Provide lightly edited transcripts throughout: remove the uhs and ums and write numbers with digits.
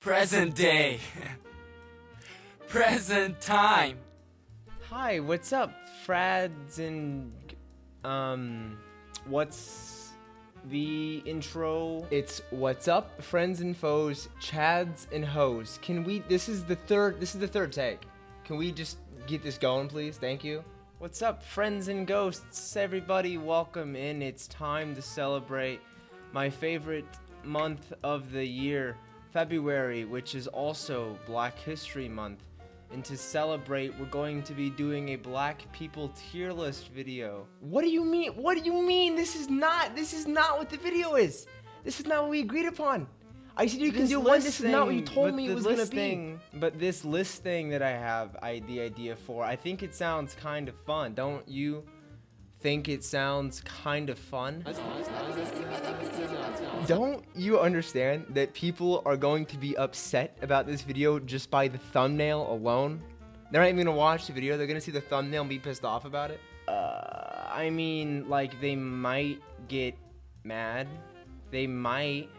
Present day. Present time. Hi, what's up, frads and what's the intro? It's what's up, friends and foes, chads and hoes. Can we this is the third take. Can we just get this going, please? Thank you. What's up, friends and ghosts? Everybody, welcome in. It's time to celebrate my favorite month of the year, February, which is also Black History Month. And to celebrate, we're going to be doing a Black People tier list video. What do you mean? What do you mean? This is not what the video is. This is not what we agreed upon. I said you can do one. This is not what you told me it was gonna be. But this list thing that I have the idea for, I think it sounds kind of fun. Don't you think it sounds kind of fun? Don't you understand that people are going to be upset about this video just by the thumbnail alone? They're not even gonna watch the video, they're gonna see the thumbnail and be pissed off about it? I mean, like, they might get mad. They might.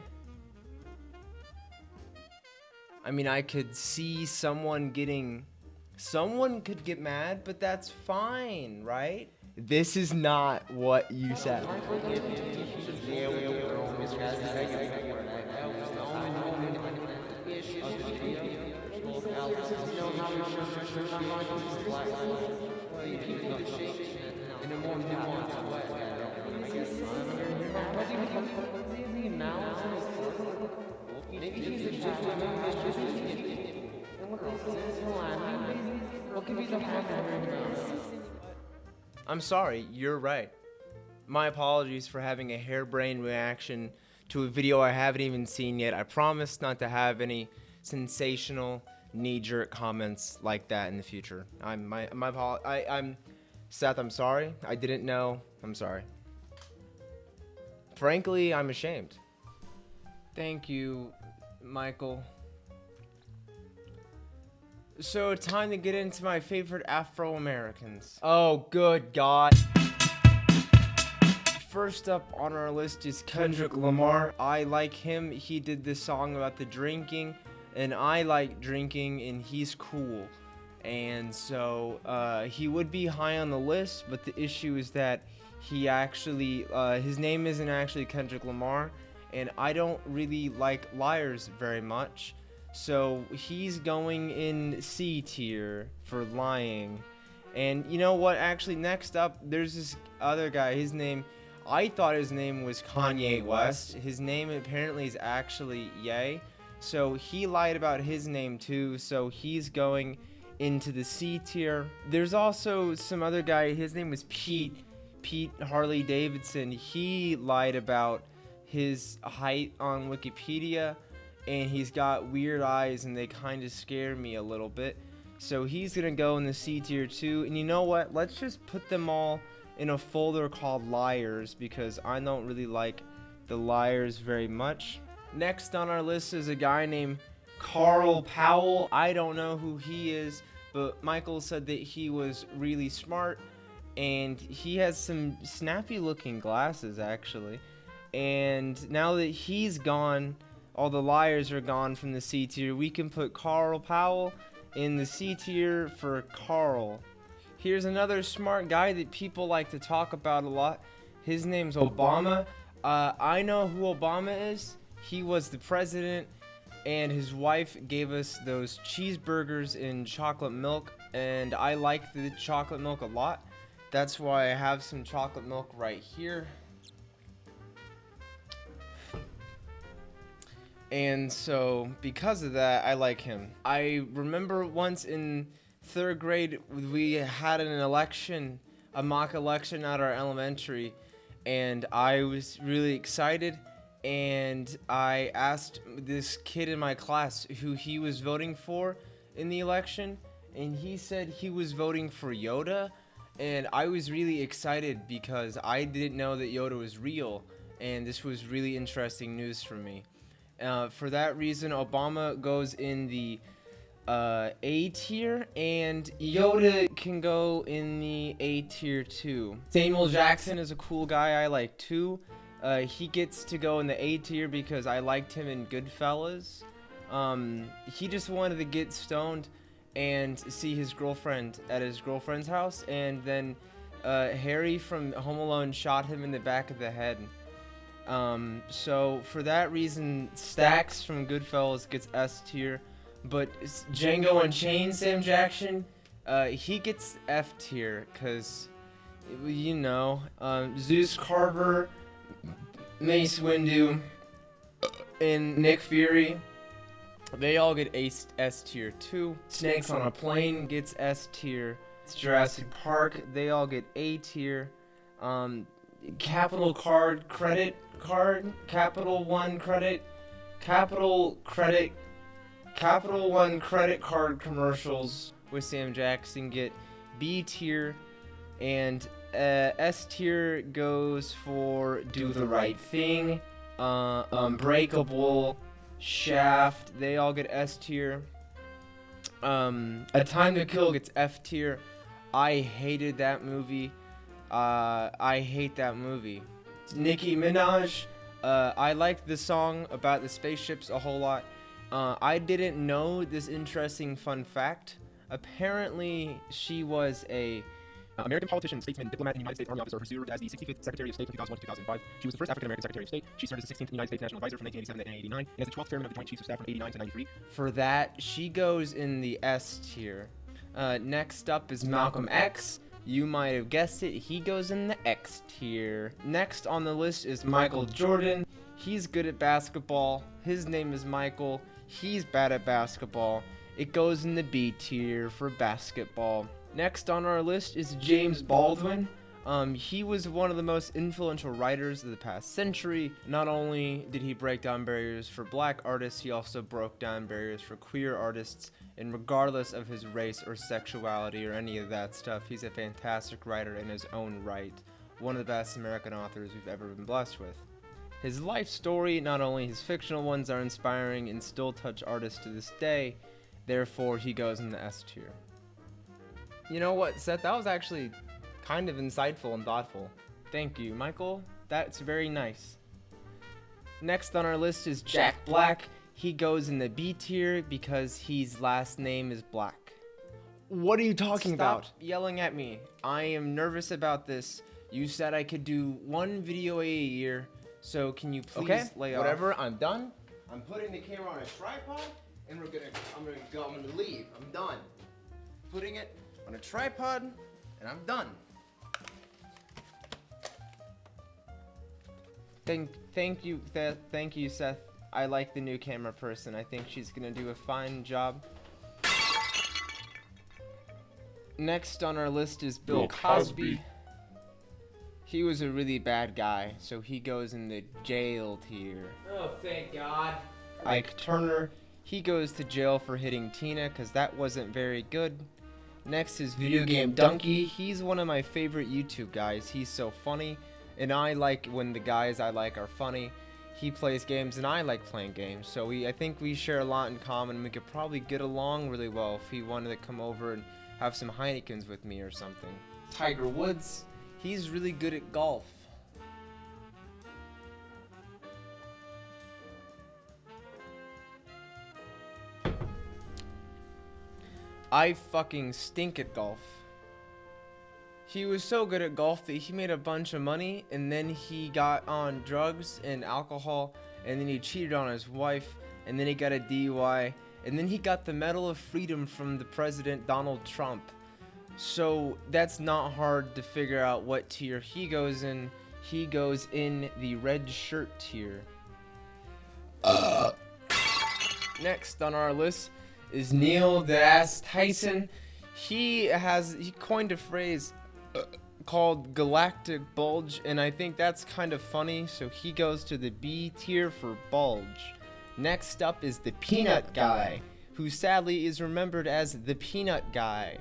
I mean, I could see someone could get mad, but that's fine, right? This is not what you said. I'm sorry, you're right. My apologies for having a harebrained reaction to a video I haven't even seen yet. I promise not to have any sensational, knee-jerk comments like that in the future. I'm Seth, I'm sorry. I didn't know. I'm sorry. Frankly, I'm ashamed. Thank you, Michael. So, time to get into my favorite Afro-Americans. Oh, good God. First up on our list is Kendrick Lamar. I like him. He did this song about the drinking, and I like drinking, and he's cool. And so, he would be high on the list, but the issue is that he actually, his name isn't actually Kendrick Lamar, and I don't really like liars very much. So he's going in C tier for lying. And you know what? Actually, next up, there's this other guy. I thought his name was Kanye West. His name apparently is actually Ye. So he lied about his name too. So he's going into the C tier. There's also some other guy. His name was Pete Harley Davidson. He lied about his height on Wikipedia. And he's got weird eyes, and they kind of scare me a little bit. So he's going to go in the C tier too. And you know what? Let's just put them all in a folder called liars, because I don't really like the liars very much. Next on our list is a guy named Carl Powell. I don't know who he is, but Michael said that he was really smart. And he has some snappy looking glasses, actually. And now that he's gone, all the liars are gone from the C tier, we can put Carl Powell in the C tier for Carl. Here's another smart guy that people like to talk about a lot. His name's Obama. I know who Obama is. He was the president, and his wife gave us those cheeseburgers in chocolate milk, and I like the chocolate milk a lot. That's why I have some chocolate milk right here. And so, because of that, I like him. I remember once in 3rd grade, we had an election, a mock election at our elementary, and I was really excited, and I asked this kid in my class who he was voting for in the election, and he said he was voting for Yoda, and I was really excited because I didn't know that Yoda was real, and this was really interesting news for me. For that reason, Obama goes in the A tier, and Yoda can go in the A tier too. Samuel Jackson is a cool guy I like too. He gets to go in the A tier because I liked him in Goodfellas. He just wanted to get stoned and see his girlfriend at his girlfriend's house, and then Harry from Home Alone shot him in the back of the head. So for that reason, Stax from Goodfellas gets S tier, but Django Unchained Sam Jackson, he gets F tier, cause you know, Zeus Carver, Mace Windu, and Nick Fury, they all get S tier too. Snakes on a Plane gets S tier. Jurassic Park, they all get A tier. Capital One Credit Card commercials with Sam Jackson get B tier, and S tier goes for Do the Right Thing, Unbreakable, Shaft, they all get S tier. A Time to Kill gets F tier. I hated that movie. I hate that movie. Nicki Minaj, I liked the song about the spaceships a whole lot. I didn't know this interesting fun fact. Apparently, she was a American politician, statesman, diplomat, and United States Army officer. Her served as the 65th Secretary of State from 2001 to 2005. She was the first African-American Secretary of State. She served as the 16th United States National Advisor from 1987 to 1989, and as the 12th Chairman of the Joint Chiefs of Staff from 89 to 93. For that, she goes in the S tier. Next up is Malcolm X. You might have guessed it, he goes in the X tier. Next on the list is Michael Jordan. He's good at basketball. His name is Michael. He's bad at basketball. It goes in the B tier for basketball. Next on our list is James Baldwin. He was one of the most influential writers of the past century. Not only did he break down barriers for black artists, he also broke down barriers for queer artists. And regardless of his race or sexuality or any of that stuff, he's a fantastic writer in his own right. One of the best American authors we've ever been blessed with. His life story, not only his fictional ones, are inspiring and still touch artists to this day. Therefore, he goes in the S tier. You know what, Seth? That was actually kind of insightful and thoughtful. Thank you, Michael. That's very nice. Next on our list is Jack Black. He goes in the B tier because his last name is Black. What are you talking about? Stop yelling at me. I am nervous about this. You said I could do one video a year, so can you please lay off? Whatever, I'm done. I'm putting the camera on a tripod, and I'm gonna leave. I'm done. Putting it on a tripod, and I'm done. Thank you, Seth. I like the new camera person. I think she's gonna do a fine job. Next on our list is Bill Cosby. He was a really bad guy, so he goes in the jail tier. Oh, thank God. Ike Turner, he goes to jail for hitting Tina because that wasn't very good. Next is Video Game Donkey. He's one of my favorite YouTube guys. He's so funny, and I like when the guys I like are funny. He plays games and I like playing games, so I think we share a lot in common. We could probably get along really well if he wanted to come over and have some Heinekens with me or something. Tiger Woods, he's really good at golf. I fucking stink at golf. He was so good at golf that he made a bunch of money, and then he got on drugs and alcohol, and then he cheated on his wife, and then he got a DUI, and then he got the Medal of Freedom from the President Donald Trump. So that's not hard to figure out what tier he goes in. He goes in the red shirt tier. Next on our list is Neil deGrasse Tyson. He coined a phrase called galactic bulge, and I think that's kind of funny, so he goes to the B tier for bulge. Next up is the Peanut Guy, who sadly is remembered as the Peanut Guy,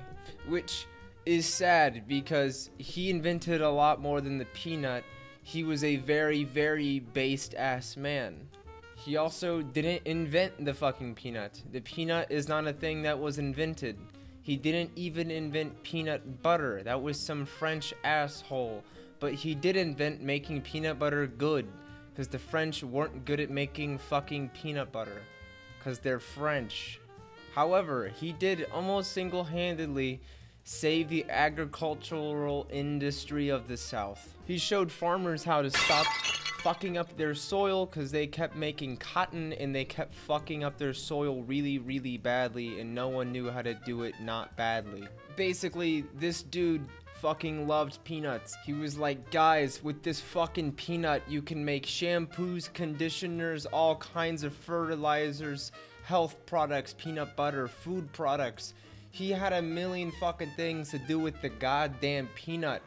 which is sad because he invented a lot more than the peanut. He was a very, very based ass man. He also didn't invent the fucking peanut. The peanut is not a thing that was invented. He didn't even invent peanut butter. That was some French asshole. But he did invent making peanut butter good, because the French weren't good at making fucking peanut butter. because they're French. However, he did almost single-handedly save the agricultural industry of the South. He showed farmers how to stop fucking up their soil because they kept making cotton and they kept fucking up their soil really, really badly, and no one knew how to do it not badly. Basically, this dude fucking loved peanuts. He was like, guys, with this fucking peanut, you can make shampoos, conditioners, all kinds of fertilizers, health products, peanut butter, food products. He had a million fucking things to do with the goddamn peanut.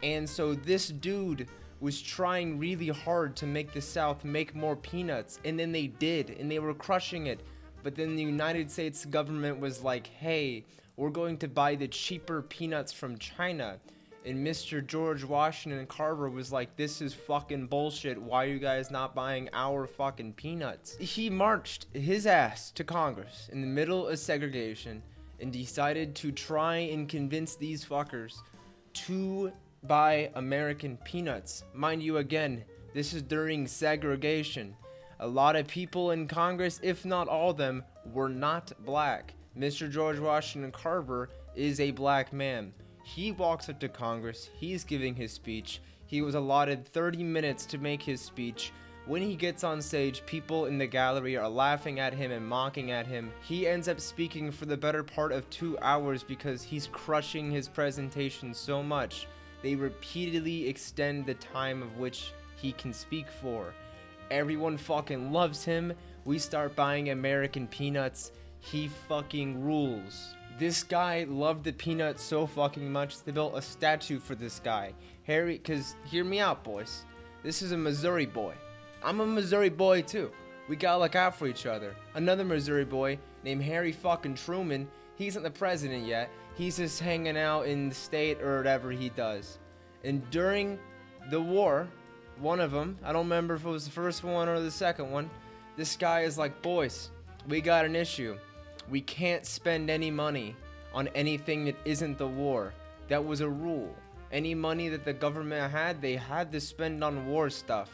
And so this dude was trying really hard to make the South make more peanuts, and then they did, and they were crushing it. But then the United States government was like, hey, we're going to buy the cheaper peanuts from China. And Mr. George Washington Carver was like, this is fucking bullshit. Why are you guys not buying our fucking peanuts? He marched his ass to Congress in the middle of segregation and decided to try and convince these fuckers to buy American peanuts. Mind you, again, this is during segregation. A lot of people in Congress, if not all of them, were not black. Mr. George Washington Carver is a black man. He walks up to Congress, he's giving his speech. He was allotted 30 minutes to make his speech. When he gets on stage, people in the gallery are laughing at him and mocking at him. He ends up speaking for the better part of 2 hours because he's crushing his presentation so much. They repeatedly extend the time of which he can speak for. Everyone fucking loves him. We start buying American peanuts. He fucking rules. This guy loved the peanuts so fucking much, they built a statue for this guy. Harry, cause hear me out, boys. This is a Missouri boy. I'm a Missouri boy too. We gotta look out for each other. Another Missouri boy named Harry fucking Truman. He isn't the president yet. He's just hanging out in the state or whatever he does. And during the war, one of them, I don't remember if it was the first one or the second one, this guy is like, boys, we got an issue. We can't spend any money on anything that isn't the war. That was a rule. Any money that the government had, they had to spend on war stuff.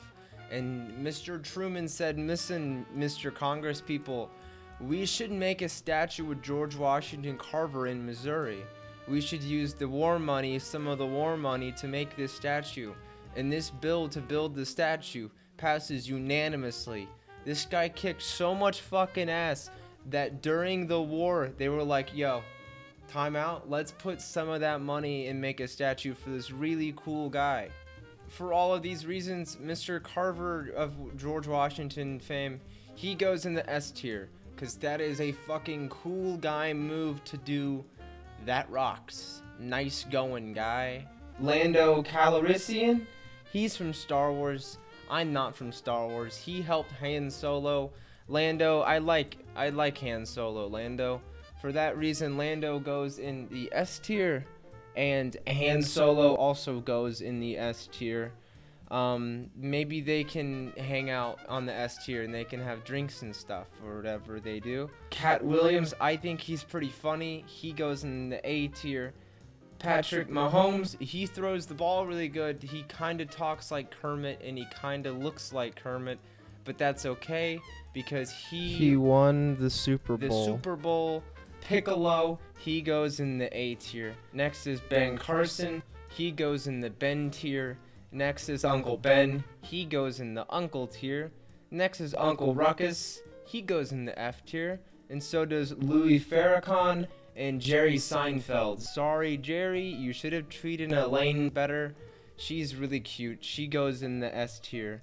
And Mr. Truman said, listen, Mr. Congress people, we should make a statue with George Washington Carver in Missouri. We should use the war money, some of the war money, to make this statue. And this bill to build the statue passes unanimously. This guy kicked so much fucking ass that during the war, they were like, yo, time out, let's put some of that money and make a statue for this really cool guy. For all of these reasons, Mr. Carver of George Washington fame, he goes in the S tier, because that is a fucking cool guy move to do. That rocks. Nice going, guy. Lando Calrissian, he's from Star Wars. I'm not from Star Wars. He helped Han Solo. Lando, I like Han Solo, Lando. For that reason, Lando goes in the S tier, and Han Solo also goes in the S tier. Maybe they can hang out on the S tier and they can have drinks and stuff or whatever they do. Cat Williams, I think he's pretty funny. He goes in the A tier. Patrick Mahomes, he throws the ball really good. He kind of talks like Kermit and he kind of looks like Kermit, but that's okay because he won the Super Bowl. The Super Bowl. Piccolo, he goes in the A tier. Next is Ben Carson, he goes in the Ben tier. Next is Uncle Ben, he goes in the Uncle tier. Next is Uncle Ruckus, he goes in the F tier. And so does Louis Farrakhan and Jerry Seinfeld. Sorry, Jerry, you should have treated Elaine better. She's really cute. She goes in the S tier.